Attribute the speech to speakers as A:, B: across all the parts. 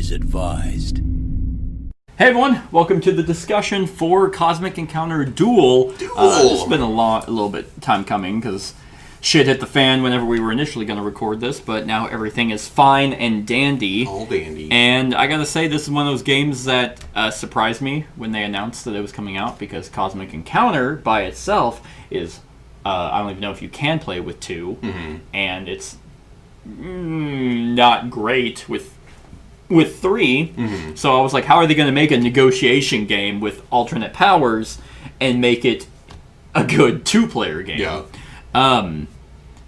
A: is advised.
B: Hey everyone, welcome to the discussion for Cosmic Encounter Duel. It's been a little bit time coming because shit hit the fan whenever we were initially going to record this, but now everything is fine and dandy.
C: All dandy.
B: And I gotta say, this is one of those games that surprised me when they announced that it was coming out, because Cosmic Encounter by itself is, I don't even know if you can play with two, and it's not great with three. So I was like, how are they going to make a negotiation game with alternate powers and make it a good two-player game?
C: Yeah.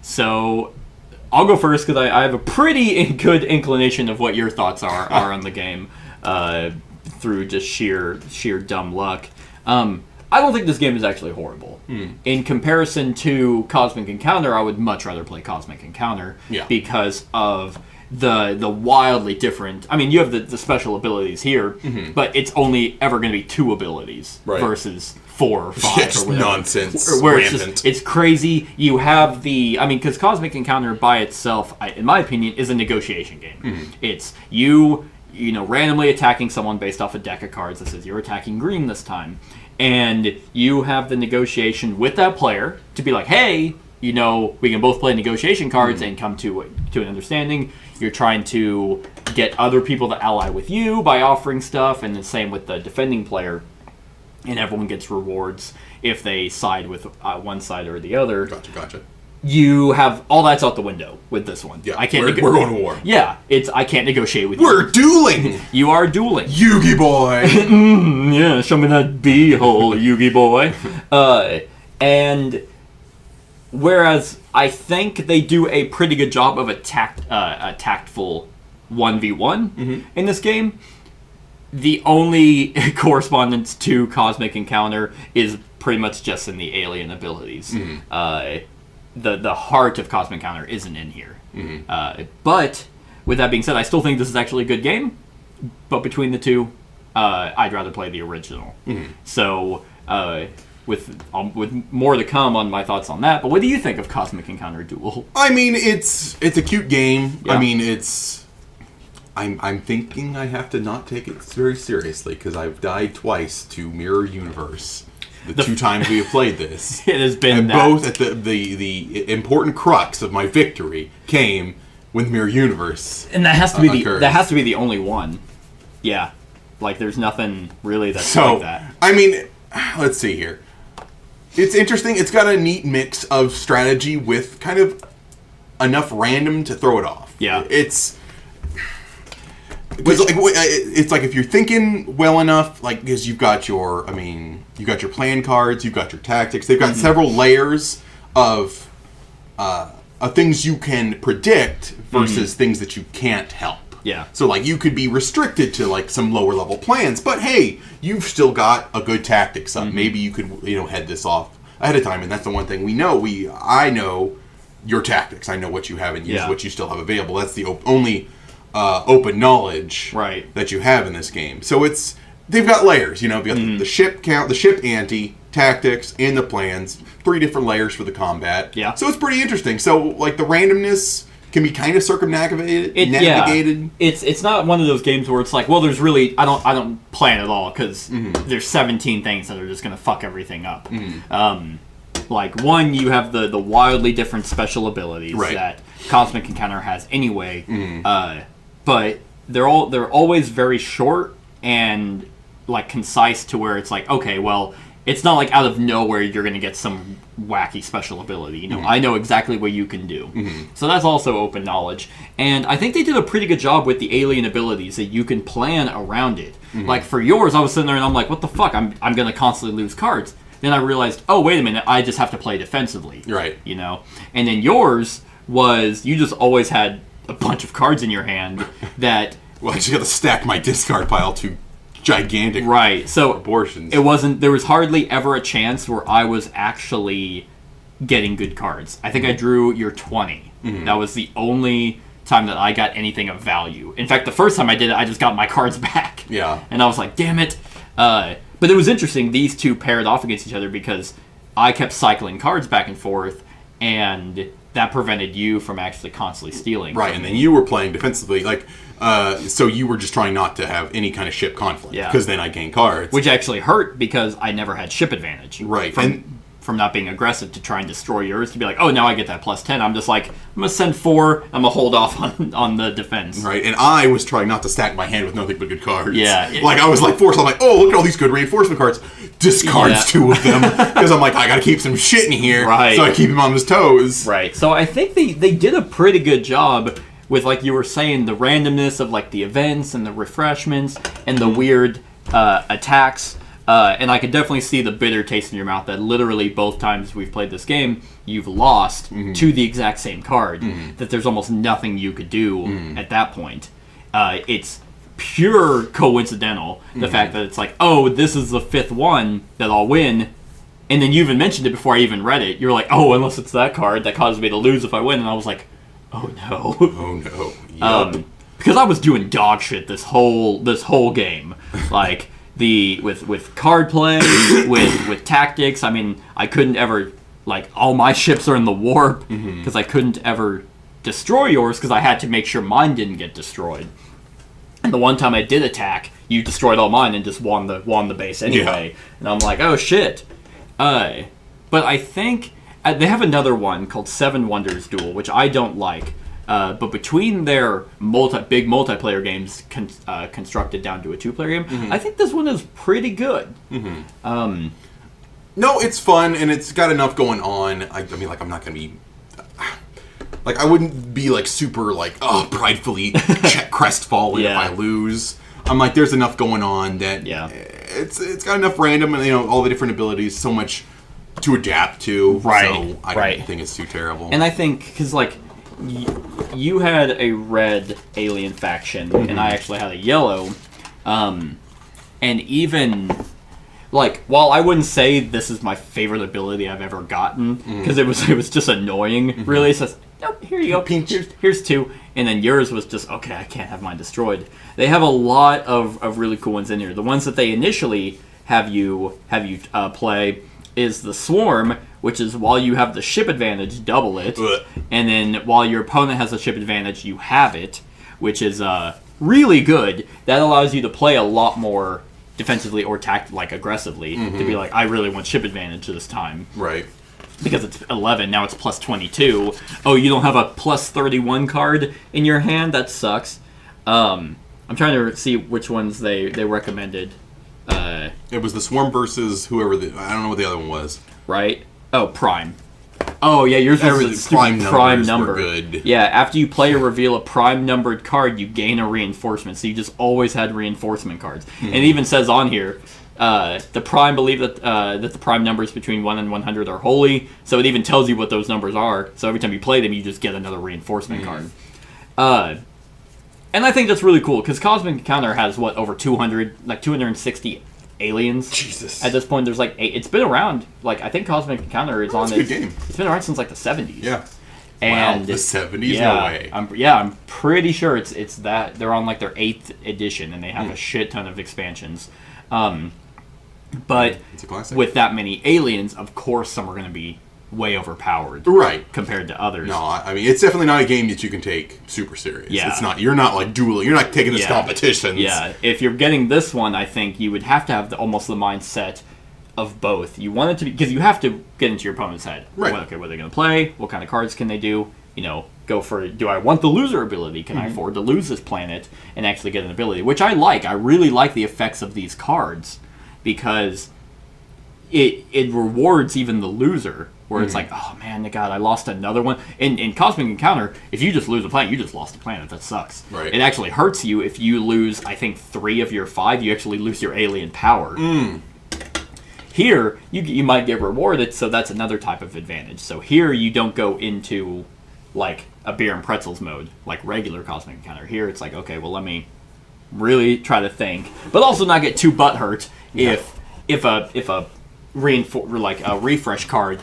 B: So I'll go first because I have a pretty good inclination of what your thoughts are on the game through just sheer dumb luck. I don't think this game is actually horrible. In comparison to Cosmic Encounter, I would much rather play Cosmic Encounter because of the wildly different... I mean, you have the special abilities here, but it's only ever going to be two abilities versus 4 or 5
C: it's
B: or whatever.
C: Nonsense.
B: Where it's crazy. You have the... I mean, because Cosmic Encounter by itself, in my opinion, is a negotiation game. It's you randomly attacking someone based off a deck of cards that says you're attacking green this time. And you have the negotiation with that player to be like, hey, we can both play negotiation cards and come to an understanding. You're trying to get other people to ally with you by offering stuff, and the same with the defending player. And everyone gets rewards if they side with one side or the other.
C: Gotcha.
B: You have all that's out the window with this one.
C: Yeah,
B: I can't
C: we're going to war.
B: Yeah, I can't negotiate with you.
C: We're dueling.
B: You are dueling.
C: Yugi boy.
B: Yeah, show me that b-hole, Yugi boy. And whereas I think they do a pretty good job of a tactful 1v1 in this game, the only correspondence to Cosmic Encounter is pretty much just in the alien abilities. The heart of Cosmic Encounter isn't in here. But with that being said, I still think this is actually a good game. But between the two, I'd rather play the original. So with more to come on my thoughts on that. But what do you think of Cosmic Encounter Duel?
C: I mean, it's a cute game.
B: Yeah.
C: I mean, I'm thinking I have to not take it very seriously because I've died twice to Mirror Universe. The 2 times we have played this.
B: It has been
C: and
B: that.
C: both at the important crux of my victory came when Mirror Universe.
B: And that has to be
C: occurs.
B: the only one. Yeah. Like there's nothing really that's like that.
C: I mean, let's see here. It's interesting. It's got a neat mix of strategy with kind of enough random to throw it off.
B: Yeah.
C: It's like if you're thinking well enough, like because you've got your plan cards, you've got your tactics. They've got several layers of things you can predict versus things that you can't help.
B: Yeah.
C: So like you could be restricted to like some lower level plans, but hey, you've still got a good tactics up. Maybe you could head this off ahead of time, and that's the one thing we know. I know your tactics. I know what you have and what you still have available. That's the only open knowledge that you have in this game. So they've got layers. You've got the ship count, the ship ante, tactics, and the plans. 3 different layers for the combat.
B: Yeah.
C: So it's pretty interesting. So like the randomness can be kind of circumnavigated.
B: It's not one of those games where it's like, well, there's really I don't plan at all because there's 17 things that are just gonna fuck everything up. Like one, you have the wildly different special abilities that Cosmic Encounter has anyway, but they're always very short and like concise to where it's like, okay, well, it's not like out of nowhere you're going to get some wacky special ability. I know exactly what you can do. So that's also open knowledge. And I think they did a pretty good job with the alien abilities that you can plan around it. Like for yours, I was sitting there and I'm like, what the fuck? I'm going to constantly lose cards. Then I realized, oh, wait a minute, I just have to play defensively.
C: Right.
B: And then yours was, you just always had a bunch of cards in your hand that...
C: Well, I just got to stack my discard pile to gigantic proportions.
B: There was hardly ever a chance where I was actually getting good cards. I think I drew your 20. That was the only time that I got anything of value. In fact, the first time I did it, I just got my cards back.
C: Yeah.
B: And I was like, damn it. But it was interesting, these two paired off against each other because I kept cycling cards back and forth, and that prevented you from actually constantly stealing.
C: Right, and then you were playing defensively, like, so you were just trying not to have any kind of ship conflict, because then I gained cards.
B: Which actually hurt, because I never had ship advantage.
C: Right.
B: From not being aggressive to try and destroy yours, to be like, oh, now I get that plus 10. I'm just like, I'm going to send 4, I'm going to hold off on the defense.
C: Right, and I was trying not to stack my hand with nothing but good cards.
B: Yeah.
C: Like, I was like forced, I'm like, oh, look at all these good reinforcement cards. Discards 2 of them, because I'm like, I got to keep some shit in here,
B: right.
C: So I keep him on his toes.
B: Right, so I think they did a pretty good job with, like you were saying, the randomness of, like, the events and the refreshments and the weird attacks. And I could definitely see the bitter taste in your mouth that literally both times we've played this game, you've lost to the exact same card. That there's almost nothing you could do at that point. It's pure coincidental, the fact that it's like, oh, this is the 5th one that I'll win. And then you even mentioned it before I even read it. You're like, oh, unless it's that card that causes me to lose if I win. And I was like, oh no.
C: Oh no. Yep.
B: Because I was doing dog shit this whole game. Like... with card play, with tactics. I mean, I couldn't ever, like, all my ships are in the warp because I couldn't ever destroy yours because I had to make sure mine didn't get destroyed. And the one time I did attack, you destroyed all mine and just won the base anyway. Yeah. And I'm like, oh shit. But I think they have another one called Seven Wonders Duel, which I don't like. But between their big multiplayer games constructed down to a 2-player game, I think this one is pretty good.
C: No, it's fun, and it's got enough going on. I mean, like, I'm not going to be... Like, I wouldn't be, like, super, like, pridefully crestfallen if I lose. I'm like, there's enough going on that it's got enough random, and, all the different abilities, so much to adapt to.
B: Right,
C: so I don't think it's too terrible.
B: And I think, because, like... You had a red alien faction, and I actually had a yellow. And even, like, while I wouldn't say this is my favorite ability I've ever gotten, because it was just annoying, really. It says, nope, here you go, here's 2. And then yours was just, okay, I can't have mine destroyed. They have a lot of really cool ones in here. The ones that they initially have you play is the Swarm, which is while you have the ship advantage, double it. And then while your opponent has a ship advantage, you have it, which is really good. That allows you to play a lot more defensively or aggressively, to be like, I really want ship advantage this time.
C: Right.
B: Because it's 11, now it's plus 22. Oh, you don't have a plus 31 card in your hand? That sucks. I'm trying to see which ones they recommended.
C: It was the Swarm versus whoever I don't know what the other one was.
B: Right? Oh, Prime. Oh, yeah, yours was a prime number.
C: Were good.
B: Yeah, after you play or reveal a prime numbered card, you gain a reinforcement. So you just always had reinforcement cards. And it even says on here, the Prime believe that the prime numbers between 1 and 100 are holy. So it even tells you what those numbers are. So every time you play them, you just get another reinforcement card. And I think that's really cool, because Cosmic Encounter has, over 260 aliens.
C: Jesus.
B: At this point, there's 8. It's been around. I think Cosmic Encounter is on
C: it. It's a good game.
B: It's been around since the 70s.
C: Yeah.
B: And
C: wow, the 70s?
B: Yeah,
C: no way.
B: I'm pretty sure it's that. They're on their 8th edition, and they have a shit ton of expansions. But
C: it's a classic.
B: With that many aliens, of course some are going to be way overpowered,
C: right,
B: compared to others.
C: No, I mean, it's definitely not a game that you can take super serious.
B: Yeah.
C: It's not. You're not dueling. You're not taking this competitions.
B: Yeah, if you're getting this one, I think you would have to have almost the mindset of both. You want it to be, because you have to get into your opponent's head.
C: Right.
B: Okay, what are they going to play? What kind of cards can they do? Go for, do I want the loser ability? Can I afford to lose this planet and actually get an ability? Which I like. I really like the effects of these cards, because it rewards even the loser. Where it's like, oh man, God, I lost another one. In Cosmic Encounter, if you just lose a planet, you just lost a planet. That sucks.
C: Right.
B: It actually hurts you if you lose, I think, 3 of your 5. You actually lose your alien power. Here, you might get rewarded, so that's another type of advantage. So here, you don't go into, a beer and pretzels mode, like regular Cosmic Encounter. Here, it's like, okay, well, let me really try to think. But also not get too butthurt if a refresh card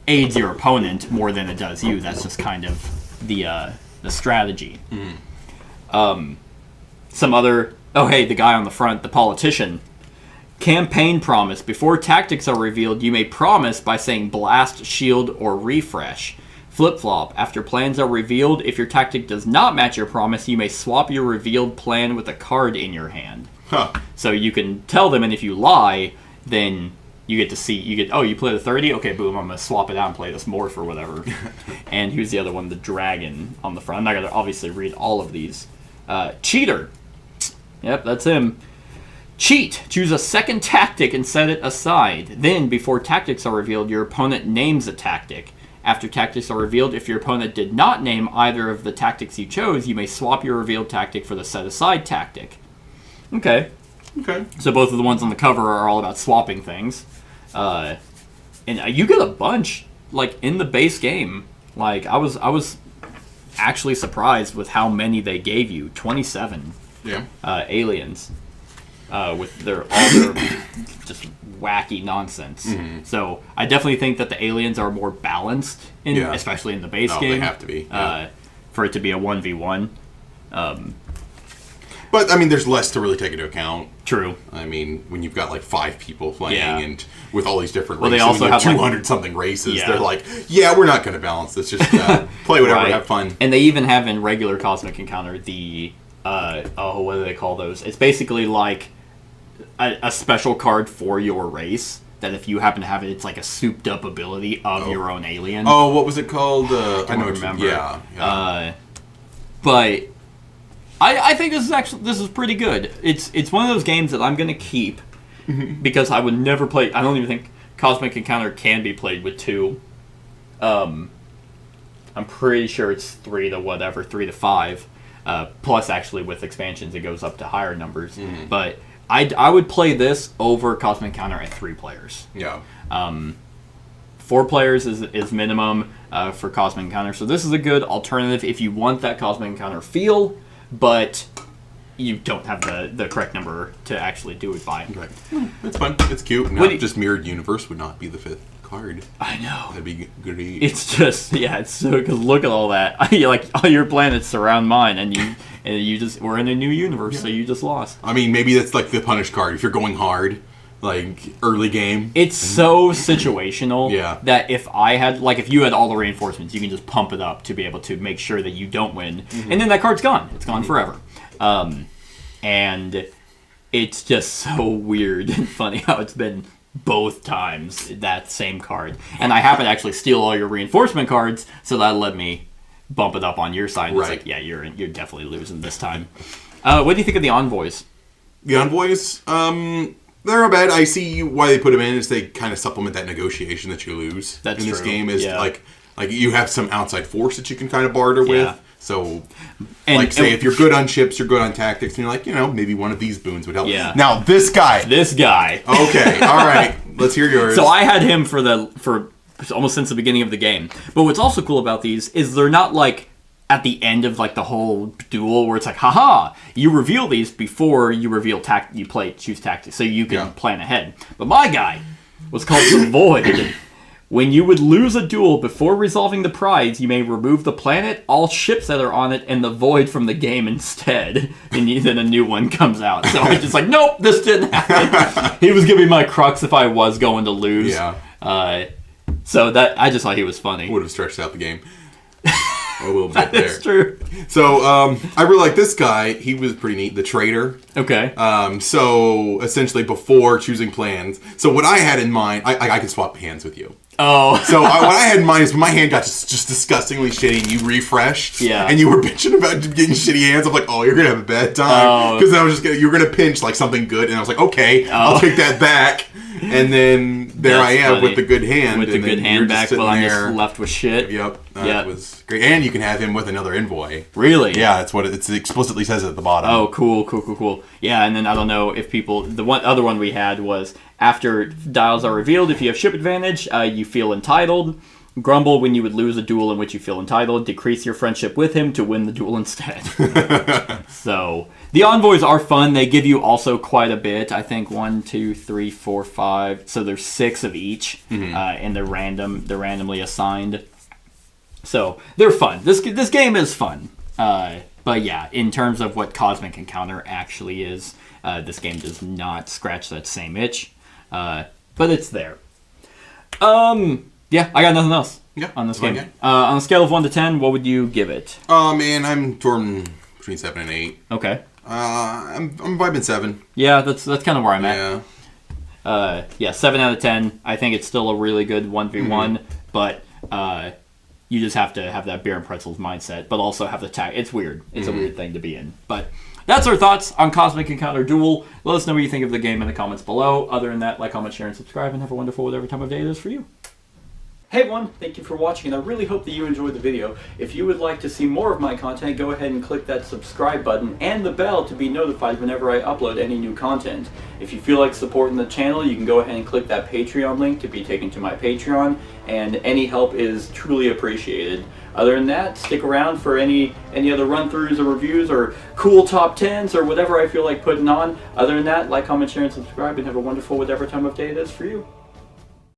B: aids your opponent more than it does you. That's just kind of the strategy. Some other... Oh, hey, the guy on the front, the politician. Campaign promise. Before tactics are revealed, you may promise by saying blast, shield, or refresh. Flip-flop. After plans are revealed, if your tactic does not match your promise, you may swap your revealed plan with a card in your hand.
C: Huh.
B: So you can tell them, and if you lie, then you get to see, you play the 30? Okay, boom, I'm going to swap it out and play this morph or whatever. And who's the other one? The dragon on the front. I'm not going to obviously read all of these. Cheater. Yep, that's him. Cheat. Choose a second tactic and set it aside. Then, before tactics are revealed, your opponent names a tactic. After tactics are revealed, if your opponent did not name either of the tactics you chose, you may swap your revealed tactic for the set-aside tactic. Okay. So both of the ones on the cover are all about swapping things. And you get a bunch, like, in the base game. Like, I was actually surprised with how many they gave you. 27 aliens. With all their just wacky nonsense. Mm-hmm. So I definitely think that the aliens are more balanced, especially in the base game.
C: They have to be.
B: For it to be a 1v1.
C: But, I mean, there's less to really take into account.
B: True.
C: I mean, when you've got, like, 5 people playing and with all these different races,
B: they also have
C: 200-something races, they're like, we're not going to balance this. Just play whatever, have fun.
B: And they even have in regular Cosmic Encounter the, what do they call those? It's basically like a special card for your race that if you happen to have it, it's like a souped-up ability of your own alien.
C: Oh, what was it called?
B: I don't remember. But I think this is pretty good. It's one of those games that I'm going to keep because I would never play. I don't even think Cosmic Encounter can be played with 2. I'm pretty sure it's 3 to 5. Plus, actually, with expansions, it goes up to higher numbers. Mm-hmm. But I would play this over Cosmic Encounter at 3 players.
C: Yeah.
B: 4 players is minimum for Cosmic Encounter. So this is a good alternative if you want that Cosmic Encounter feel, but you don't have the correct number to actually do it by.
C: Right. It's fun. It's cute. Not just Mirrored Universe would not be the 5th card.
B: I know.
C: That'd be good.
B: It's just, it's so, because look at all that. Like, all your planets surround mine, and you just, we're in a new universe, so you just lost.
C: I mean, maybe that's like the punish card. If you're going hard, like, early game.
B: It's so situational that if you had all the reinforcements, you can just pump it up to be able to make sure that you don't win. Mm-hmm. And then that card's gone. It's gone forever. And it's just so weird and funny how it's been both times, that same card. And I happen to actually steal all your reinforcement cards, so that let me bump it up on your side. It's like, you're definitely losing this time. What do you think of the envoys?
C: The envoys, they're not bad. I see why they put them in, is they kind of supplement that negotiation that you lose.
B: That's
C: in this
B: true.
C: game is like you have some outside force that you can kind of barter with. So, if you're good on ships, you're good on tactics, and you're like, maybe one of these boons would help.
B: Yeah.
C: Now, this guy. Okay, all right. Let's hear yours.
B: So I had him for almost since the beginning of the game. But what's also cool about these is they're not like at the end of like the whole duel where it's like, haha, you reveal these before you reveal choose tactics, so you can plan ahead. But my guy was called the Void. When you would lose a duel before resolving the prize, you may remove the planet, all ships that are on it, and the Void from the game instead. And then a new one comes out. So I'm just like, nope, this didn't happen. He was giving me my crux if I was going to lose.
C: Yeah.
B: So that I just thought he was funny.
C: Would have stretched out the game a little bit there.
B: That's true.
C: So I really like this guy. He was pretty neat. The Trader.
B: Okay.
C: So essentially before choosing plans. So what I had in mind, I could swap hands with you.
B: Oh.
C: So what I had in mind is my hand got just disgustingly shitty, and you refreshed.
B: Yeah.
C: And you were bitching about getting shitty hands. I'm like, oh, you're going to have a bad time. Because I was you were going to pinch like something good. And I was like, okay, I'll take that back. And then there I am with the good hand.
B: With the good hand back while I'm just left with shit.
C: Yep. That was great. And you can have him with another envoy.
B: Really?
C: Yeah, that's what it explicitly says at the bottom.
B: Oh, cool. Yeah, and then I don't know if people... The other one we had was, after dials are revealed, if you have ship advantage, you feel entitled. Grumble when you would lose a duel in which you feel entitled. Decrease your friendship with him to win the duel instead. So, the envoys are fun. They give you also quite a bit. I think 1, 2, 3, 4, 5. So there's 6 of each, and they're random. They're randomly assigned. So they're fun. This game is fun. But yeah, in terms of what Cosmic Encounter actually is, this game does not scratch that same itch. But it's there. Yeah, I got nothing else.
C: Yeah,
B: on this
C: fine
B: game. On a scale of 1 to 10, what would you give it?
C: Oh man, I'm torn between 7 and 8.
B: Okay.
C: I'm vibing 7.
B: Yeah, that's kind of where I'm at.
C: Yeah.
B: 7 out of 10. I think it's still a really good 1v1, but you just have to have that beer and pretzels mindset, but also have the tag. It's weird. It's a weird thing to be in. But that's our thoughts on Cosmic Encounter Duel. Let us know what you think of the game in the comments below. Other than that, like, comment, share, and subscribe, and have a wonderful whatever time of day it is for you. Hey everyone, thank you for watching, and I really hope that you enjoyed the video. If you would like to see more of my content, go ahead and click that subscribe button and the bell to be notified whenever I upload any new content. If you feel like supporting the channel, you can go ahead and click that Patreon link to be taken to my Patreon, and any help is truly appreciated. Other than that, stick around for any other run-throughs or reviews or cool top 10s or whatever I feel like putting on. Other than that, like, comment, share, and subscribe, and have a wonderful whatever time of day it is for you.